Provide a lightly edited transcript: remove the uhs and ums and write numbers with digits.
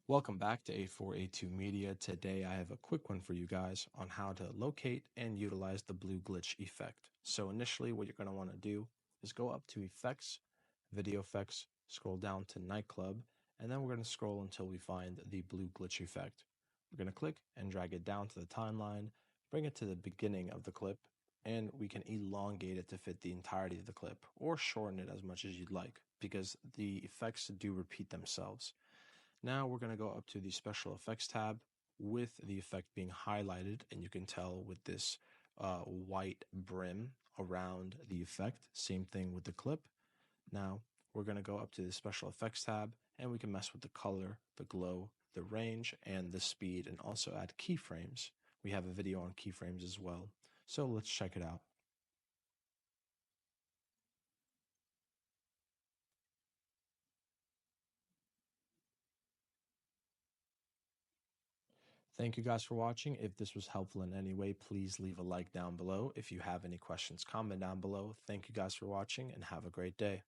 Welcome back to A4A2 Media. Today I have a quick one for you guys on how to locate and utilize the blue glitch effect. So initially what you're going to want to do is go up to Effects, Video Effects, scroll down to Nightclub, and then we're going to scroll until we find the blue glitch effect. We're going to click and drag it down to the timeline, bring it to the beginning of the clip, and we can elongate it to fit the entirety of the clip or shorten it as much as you'd like because the effects do repeat themselves. Now we're going to go up to the Special Effects tab with the effect being highlighted, and you can tell with this white brim around the effect. Same thing with the clip. Now we're going to go up to the Special Effects tab, and we can mess with the color, the glow, the range, and the speed, and also add keyframes. We have a video on keyframes as well, so let's check it out. Thank you guys for watching. If this was helpful in any way, please leave a like down below. If you have any questions, comment down below. Thank you guys for watching and have a great day.